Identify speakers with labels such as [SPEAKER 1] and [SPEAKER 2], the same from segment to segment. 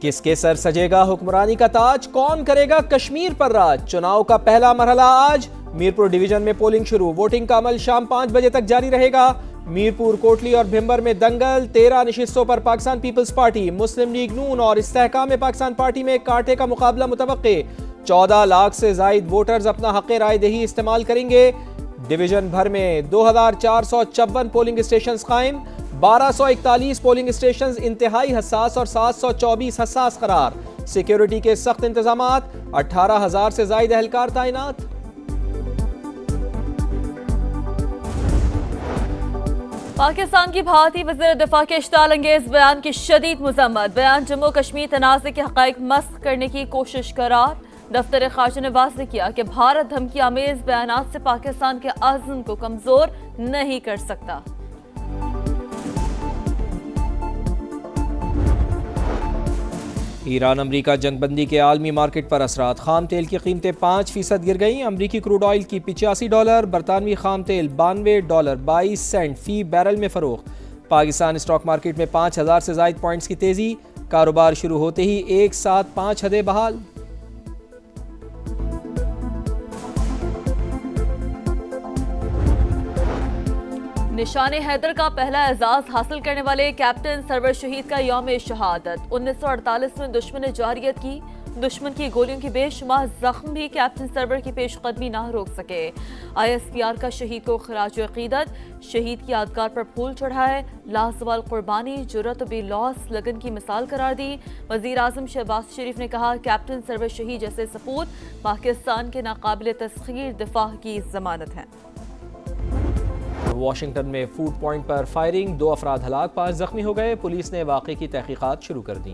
[SPEAKER 1] किसके सर सजेगा हुक्मरानी का ताज, कौन करेगा कश्मीर पर राज। चुनाव का पहला मरहला आज, मीरपुर डिवीजन में पोलिंग शुरू। वोटिंग का अमल शाम 5 बजे तक जारी रहेगा। मीरपुर, कोटली और भिंबर में दंगल। 13 नशिस्तों पर पाकिस्तान पीपल्स पार्टी, मुस्लिम लीग नून और इस्तेहकाम में पाकिस्तान पार्टी में कांटे का मुकाबला मुतवक्के। 14 लाख से जायद वोटर्स अपना हक राय दही इस्तेमाल करेंगे। डिवीजन भर में 2454 पोलिंग स्टेशन कायम। 1241 पोलिंग स्टेशन इंतहाई हसास और 724 हसास करार। सिक्योरिटी के सख्त इंतजाम। 18,000 से जायद एहलकार तैनात।
[SPEAKER 2] पाकिस्तान की भारतीय वज़ीर दिफा के इश्ताल अंगेज बयान की शदीद मुज़म्मत। बयान जम्मू कश्मीर तनाज़े के हक़ाइक़ मस्ख़ करने की कोशिश करार। दफ्तर ख़ारजा ने वाज़ेह किया कि भारत धमकी आमेज़ बयानात से पाकिस्तान के अज़्म को कमज़ोर नहीं कर सकता।
[SPEAKER 1] ईरान अमरीका जंगबंदी के आलमी मार्केट पर असरात। खाम तेल की कीमतें 5% गिर गई। अमरीकी क्रूड ऑयल की $85, बरतानवी खाम तेल $92.22 फी बैरल में फ़रोख्त। पाकिस्तान स्टॉक मार्केट में 5,000 से ज़ायद पॉइंट्स की तेज़ी। कारोबार शुरू होते ही एक साथ 5 हदें बहाल।
[SPEAKER 2] निशाने हैदर का पहला एजाज हासिल करने वाले कैप्टन सरवर शहीद का यौम शहादत। 1948 में दुश्मन ने जारियत की। दुश्मन की गोलियों की बेशुमार जख्म भी कैप्टन सरवर की पेशकदमी ना रोक सके। ISPR का शहीद को खराज अकीदत। शहीद की यादगार पर फूल चढ़ाए। लाजवाल कुर्बानी, जुर्रत और बेलौस लगन की मिसाल करार दी। वज़ीर आज़म शहबाज शरीफ ने कहा, कैप्टन सरवर शहीद जैसे सपूत पाकिस्तान के नाकाबिल तस्खीर दिफा की जमानत हैं।
[SPEAKER 1] वाशिंगटन में फूड पॉइंट पर फायरिंग, 2 अफराद हलाक, 5 जख्मी हो गए। पुलिस ने वाक़े की तहकीकात शुरू कर दी।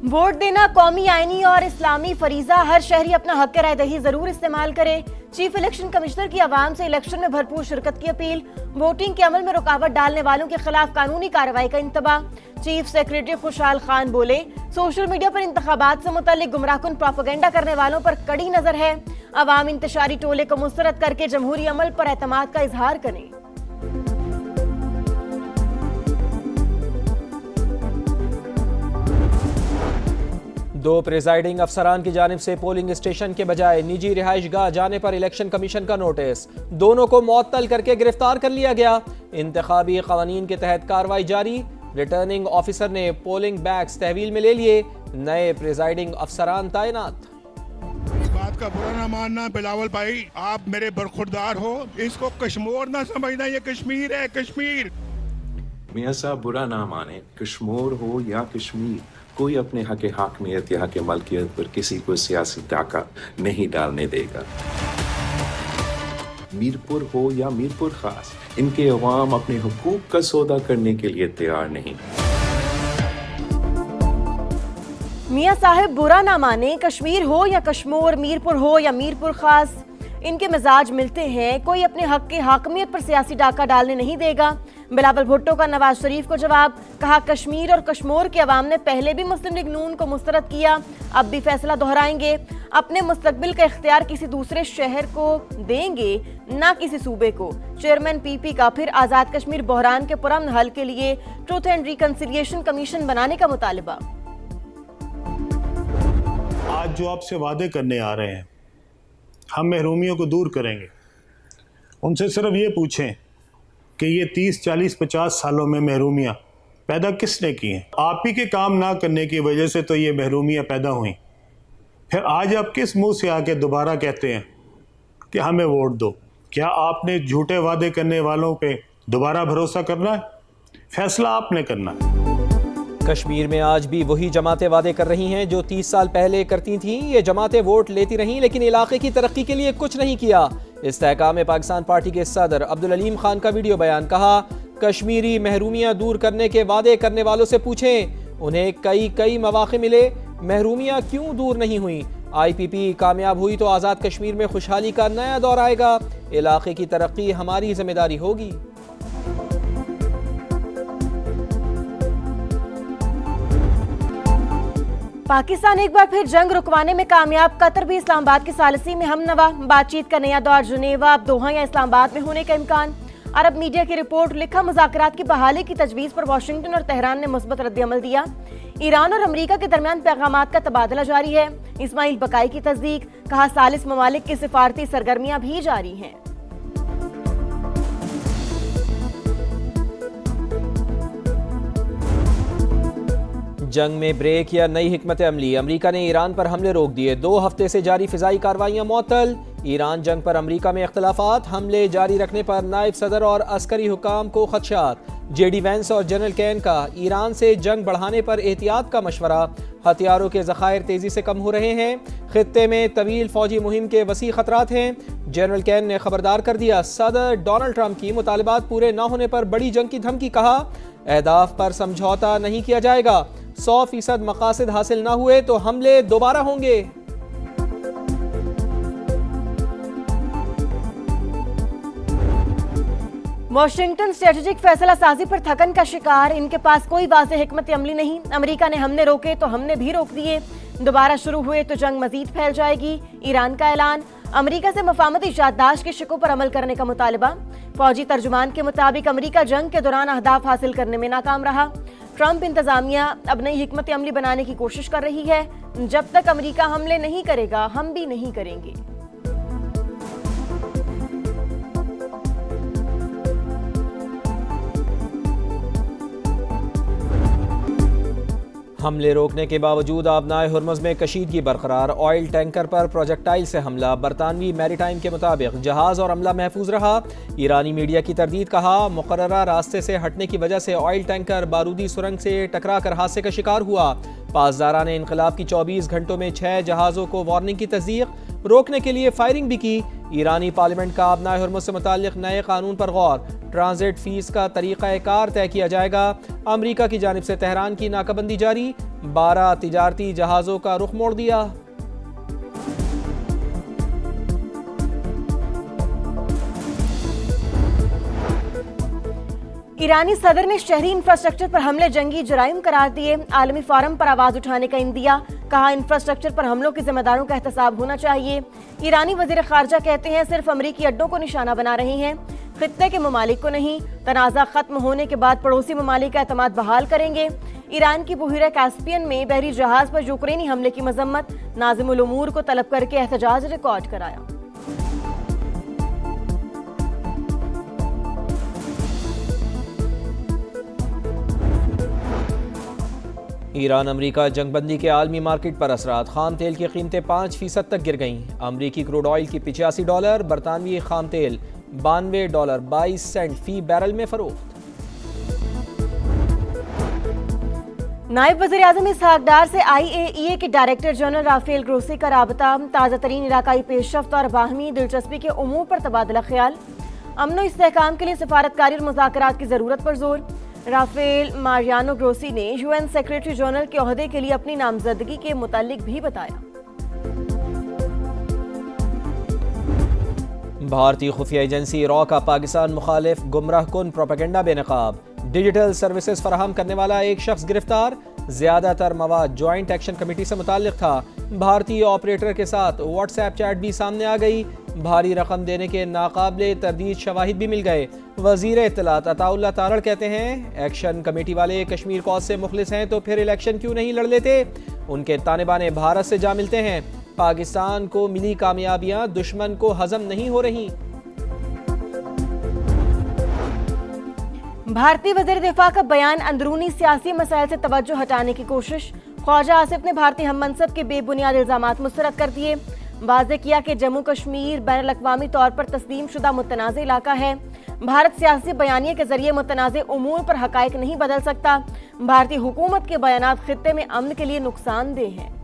[SPEAKER 3] वोट देना कौमी, आईनी और इस्लामी फरीजा। हर शहरी अपना हक राय दही जरूर इस्तेमाल करे। चीफ इलेक्शन कमिश्नर की आवाम से इलेक्शन में भरपूर शिरकत की अपील। वोटिंग के अमल में रुकावट डालने वालों के खिलाफ कानूनी कार्रवाई का इंतबाह। चीफ सेक्रेटरी खुशहाल खान बोले, सोशल मीडिया पर इंतखाबात से मुताल्लिक गुमराहकुन प्रोपेगेंडा करने वालों पर कड़ी नजर है। अवाम इंतशारी टोले को मुस्तरद करके जमहूरी अमल पर एतमाद का इजहार करें।
[SPEAKER 1] दो प्रिजाइडिंग अफसरान की जानिब से पोलिंग स्टेशन के बजाय निजी रिहाइश गाह जाने पर इलेक्शन कमीशन का नोटिस। दोनों को मुअत्तल करके गिरफ्तार कर लिया गया। इंतखाबी कवानीन के तहत कार्रवाई जारी। रिटर्निंग ऑफिसर ने पोलिंग बैग्स तहवील में ले लिए। नए प्रिजाइडिंग अफसरान तैनात।
[SPEAKER 4] इस बात का बुरा ना मानना बिलावल भाई, आप मेरे बरखुरदार हो। इसको कश्मीर ना समझना, ये कश्मीर है, कश्मीर।
[SPEAKER 5] मियाँ साहब बुरा ना माने, कश्मीर हो या कश्मीर, कोई अपने हक हाकमियत या हक मलकियत पर किसी को सियासी डाका नहीं डालने देगा। मीरपुर हो या मीरपुर खास, इनके अवाम अपने हुकूक का सौदा करने के लिए तैयार नहीं।
[SPEAKER 3] मियाँ साहिब बुरा ना माने, कश्मीर हो या कश्मीर, मीरपुर हो या मीरपुर खास, इनके मिजाज मिलते हैं। कोई अपने हक की हाकमियत पर सियासी डाका डालने नहीं देगा। बिलावल भुट्टो का नवाज शरीफ को जवाब। कहा, कश्मीर और कश्मीर के अवाम ने पहले भी मुस्लिम लीग नून को मुस्तरद किया, अब भी फैसला दोहराएंगे। अपने मुस्तकबिल का इख्तियार किसी दूसरे शहर को देंगे, ना किसी सूबे को। चेयरमैन PP का फिर आज़ाद कश्मीर बहरान के पुरअमन हल के लिए ट्रूथ एंड रिकंसिलिएशन कमीशन बनाने का मुतालबा।
[SPEAKER 6] आज जो आपसे वादे करने आ रहे हैं, हम महरूमियों को दूर करेंगे। उनसे सिर्फ ये पूछें कि ये 30, 40, 50 सालों में महरूमियाँ पैदा किसने की हैं? आप ही के काम ना करने की वजह से तो ये महरूमियाँ पैदा हुई। फिर आज आप किस मुंह से आके दोबारा कहते हैं कि हमें वोट दो? क्या आपने झूठे वादे करने वालों पे दोबारा भरोसा करना है? फैसला आपने करना है।
[SPEAKER 1] कश्मीर में आज भी वही जमातें वादे कर रही हैं जो 30 साल पहले करती थीं। ये जमातें वोट लेती रहीं लेकिन इलाके की तरक्की के लिए कुछ नहीं किया। इस्तेहकाम में पाकिस्तान पार्टी के सदर अब्दुल अलीम खान का वीडियो बयान। कहा, कश्मीरी महरूमियाँ दूर करने के वादे करने वालों से पूछें, उन्हें कई मौके मिले, महरूमियाँ क्यों दूर नहीं हुई? IPP कामयाब हुई तो आज़ाद कश्मीर में खुशहाली का नया दौर आएगा। इलाके की तरक्की हमारी जिम्मेदारी होगी।
[SPEAKER 3] पाकिस्तान एक बार फिर जंग रुकवाने में कामयाब। कतर भी इस्लामाबाद की सालिसी में हमनवा। बातचीत का नया दौर जुनेवा, अब दोहा या इस्लामाबाद में होने का इम्कान। अरब मीडिया की रिपोर्ट, लिखा मुज़ाकरात की बहाली की तजवीज़ पर वाशिंगटन और तेहरान ने मुस्बत रद्द-ए-अमल दिया। ईरान और अमेरिका के दरमियान पैगामात का तबादला जारी है। इस्माइल बकाई की तस्दीक, कहा सालिस ममालिक की सिफारती सरगर्मियां भी जारी हैं।
[SPEAKER 1] जंग में ब्रेक या नई हिकमत अमली, अमरीका ने ईरान पर हमले रोक दिए। 2 हफ्ते से जारी फिजाई कार्रवाइयां मुअत्तल। ईरान जंग पर अमरीका में इख्तलाफात, हमले जारी रखने पर नायब सदर और अस्करी हुकाम को खदशात। जेडी वैंस और जनरल कैन का ईरान से जंग बढ़ाने पर एहतियात का मशवरा। हथियारों के ज़खायर तेजी से कम हो रहे हैं। खित्ते में तवील फौजी मुहिम के वसी खतरात हैं। जनरल कैन ने खबरदार कर दिया, सदर डोनाल्ड ट्रंप की मुतालबात पूरे न होने पर बड़ी जंग की धमकी। कहा अहदाफ पर समझौता नहीं किया जाएगा। 100% मकासद हासिल ना हुए तो हमले दोबारा होंगे।
[SPEAKER 3] वाशिंगटन स्ट्रेटेजिक फैसला साजी पर थकन का शिकार, इनके पास कोई वाज़ेह हिकमत अमली नहीं। अमेरिका ने हमने रोके तो हमने भी रोक दिए, दोबारा शुरू हुए तो जंग मजीद फैल जाएगी। ईरान का ऐलान, अमेरिका से मफाहमती याददाश्त के शिकों पर अमल करने का मुतालबा। फौजी तर्जुमान के मुताबिक अमेरिका जंग के दौरान अहदाफ हासिल करने में नाकाम रहा। ट्रंप इंतजामिया अब नई हिकमत अमली बनाने की कोशिश कर रही है। जब तक अमेरिका हमले नहीं करेगा, हम भी नहीं करेंगे।
[SPEAKER 1] हमले रोकने के बावजूद आबनाए हुर्मुज़ में कशीदगी बरकरार। ऑयल टैंकर पर प्रोजेक्टाइल से हमला। बरतानवी मैरीटाइम के मुताबिक जहाज़ और अमला महफूज रहा। ईरानी मीडिया की तरदीद, कहा मुकर्ररा रास्ते से हटने की वजह से ऑयल टैंकर बारूदी सुरंग से टकरा कर हादसे का शिकार हुआ। पासदारा ने इनकलाब की 24 घंटों में 6 जहाज़ों को वार्निंग की तस्दीक, रोकने के लिए फायरिंग भी की। ईरानी पार्लियामेंट का आबनाए हुर्मुज़ से मुताल्लिक नए कानून पर गौर। ट्रांजिट फीस का तरीक़ाकार तय किया जाएगा। अमरीका की जानिब से तेहरान की नाकाबंदी जारी। 12 तिजारती जहाज़ों का रुख मोड़ दिया।
[SPEAKER 3] ईरानी सदर ने शहरी इंफ्रास्ट्रक्चर पर हमले जंगी जराइम करार दिए। आलमी फोरम पर आवाज उठाने का इंदिया, कहा इंफ्रास्ट्रक्चर पर हमलों के जिम्मेदारों का एहतसाब होना चाहिए। ईरानी वजीर खारजा कहते हैं सिर्फ अमरीकी अड्डों को निशाना बना रहे हैं, खित्ते के ममालिक को नहीं। तनाज़ा खत्म होने के बाद पड़ोसी ममालिक का एतमाद बहाल करेंगे। ईरान की बहिरा कैस्पियन में बहरी जहाज पर यूक्रेनी हमले की मजम्मत, नाज़िमुल उमूर को तलब करके एहतजाज रिकॉर्ड कराया।
[SPEAKER 1] ईरान अमरीका जंगबंदी के आलमी मार्केट पर असरात। खाम तेल की कीमतें 5% तक गिर गईं। अमरीकी क्रूड ऑयल की $85, बरतानवी खाम तेल $92.22 फी बैरल में फरोख्त।
[SPEAKER 3] नायब वज़ीर आज़म इसहाक डार से IAEA के डायरेक्टर जनरल राफेल ग्रोसी का राबता। ताज़ा तरीन इलाकाई पेशरफ्त और बाहमी दिलचस्पी के उमूर पर तबादला ख्याल। अमन व इस्तेहकाम के लिए सफारतकारी और मुज़ाकरात की ज़रूरत पर जोर। राफेल मारियानो ग्रोसी ने UN सेक्रेटरी जनरल के ओहदे के लिए अपनी नामजदगी के मुतालिक भी बताया।
[SPEAKER 1] भारतीय खुफिया एजेंसी रॉ का पाकिस्तान मुखालिफ गुमराह कुन प्रोपेगेंडा बेनकाब। डिजिटल सर्विसेज फराहम करने वाला एक शख्स गिरफ्तार। ज्यादातर मवाद ज्वाइंट एक्शन कमेटी से मुताल्लिक था। भारतीय ऑपरेटर के साथ व्हाट्सएप चैट भी सामने आ गई। भारी रकम देने के नाकाबिले तरदीद शवाहिद भी मिल गए। वजीर इत्तलात अताउल्लाह तारड़ कहते हैं एक्शन कमेटी वाले कश्मीर कॉज से मुखलिस हैं तो फिर इलेक्शन क्यों नहीं लड़ लेते। उनके ताने बाने भारत से जा मिलते हैं। पाकिस्तान को मिली कामयाबियां दुश्मन को हजम नहीं हो रही।
[SPEAKER 3] भारतीय वज़ीर दिफा का बयान अंदरूनी सियासी मसाइल से तवज्जो हटाने की कोशिश। ख्वाजा आसिफ ने भारतीय हम मनसब के बेबुनियाद इल्जामात मुस्तरद कर दिए। वाज़े किया कि जम्मू कश्मीर बैनुल अक़वामी तौर पर तस्लीम शुदा मुतनाज़ इलाका है। भारत सियासी बयानिए के जरिए मुतनाज़ उमूर पर हक़ाइक़ नहीं बदल सकता। भारतीय हुकूमत के बयानात खित्ते में अमन के लिए नुकसानदेह हैं।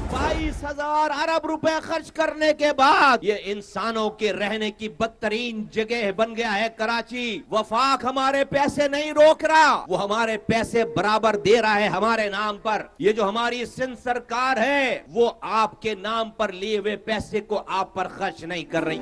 [SPEAKER 7] 22,000 अरब रुपए खर्च करने के बाद ये इंसानों के रहने की बदतरीन जगह बन गया है कराची। वफाक हमारे पैसे नहीं रोक रहा, वो हमारे पैसे बराबर दे रहा है हमारे नाम पर। ये जो हमारी सिंध सरकार है वो आपके नाम पर लिए हुए पैसे को आप पर खर्च नहीं कर रही।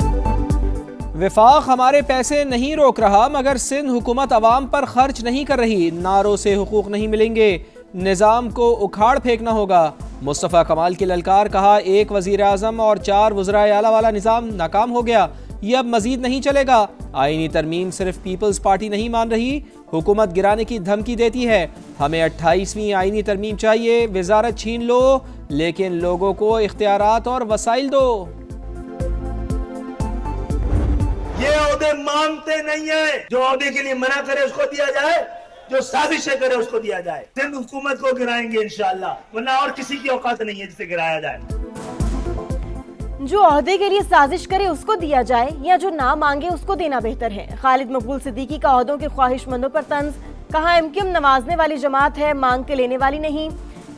[SPEAKER 1] विफाक हमारे पैसे नहीं रोक रहा मगर सिंध हुकूमत अवाम पर खर्च नहीं कर रही। नारों से हुकूक नहीं मिलेंगे, निज़ाम को उखाड़ फेंकना होगा। मुस्तफ़ा कमाल की ललकार, कहा एक वज़ीर आज़म और 4 वज़राए आला वाला निज़ाम नाकाम हो गया। ये अब मजीद नहीं चलेगा। आईनी तरमीम सिर्फ पीपल्स पार्टी नहीं मान रही, हुकूमत गिराने की धमकी देती है। हमें 28वीं आईनी तरमीम चाहिए, वजारत छीन लो लेकिन लोगों को इख्तियारात और वसाइल दो।
[SPEAKER 8] ये ओहदे मांगते नहीं है, जो ओहदे के लिए मना करे उसको दिया जाए, जो साजिशें करे उसको दिया जाए। सिंध हुकूमत को गिराएंगे इंशाअल्लाह, वरना और किसी की औकात नहीं है जिसे गिराया जाए।
[SPEAKER 3] जो ओहदे के लिए साजिश करे उसको दिया जाए या जो ना मांगे उसको देना बेहतर है। खालिद मकबूल सिद्दीकी का ओहदों के ख्वाहिशमंदों पर तंज, कहा एमक्यूएम नवाजने वाली जमात है, मांग के लेने वाली नहीं।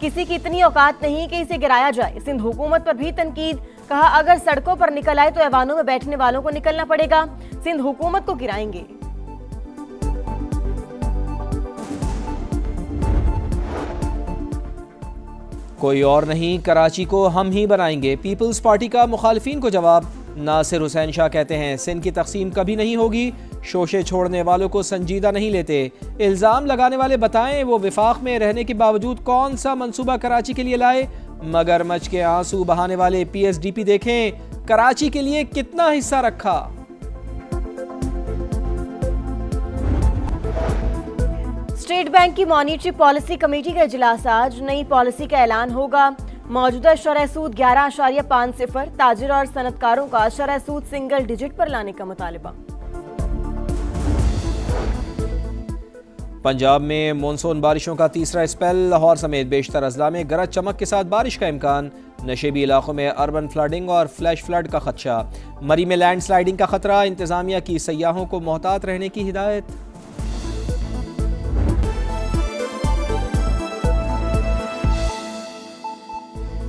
[SPEAKER 3] किसी की इतनी औकात नहीं कि इसे गिराया जाए। सिंध हुकूमत पर भी तनकीद, कहा अगर सड़कों पर निकल आए तो ऐवानों में बैठने वालों को निकलना पड़ेगा, सिंध हुकूमत को गिराएंगे।
[SPEAKER 1] कोई और नहीं, कराची को हम ही बनाएंगे, पीपल्स पार्टी का मुखालिफिन को जवाब। नासिर हुसैन शाह कहते हैं सिंध की तकसीम कभी नहीं होगी, शोशे छोड़ने वालों को संजीदा नहीं लेते। इल्ज़ाम लगाने वाले बताएं वो विफाक में रहने के बावजूद कौन सा मंसूबा कराची के लिए लाए। मगरमच्छ के आंसू बहाने वाले पीएसडीपी देखें कराची के लिए कितना हिस्सा रखा।
[SPEAKER 3] स्टेट बैंक की मॉनिटरी पॉलिसी कमेटी का इजलास आज, नई पॉलिसी का ऐलान होगा। मौजूदा शरह सूद 11.50, ताजिर और सनतकारों का शरह सूद सिंगल डिजिट पर लाने का मुतालिबा।
[SPEAKER 1] पंजाब में मानसून बारिशों का तीसरा स्पेल, लाहौर समेत बेशतर अजला में गरज चमक के साथ बारिश का इम्कान। नशेबी इलाकों में अर्बन फ्लडिंग और फ्लैश फ्लड का खदशा। मरी में लैंड स्लाइडिंग का खतरा, इंतजामिया की सयाहों को मोहतात रहने की हिदायत।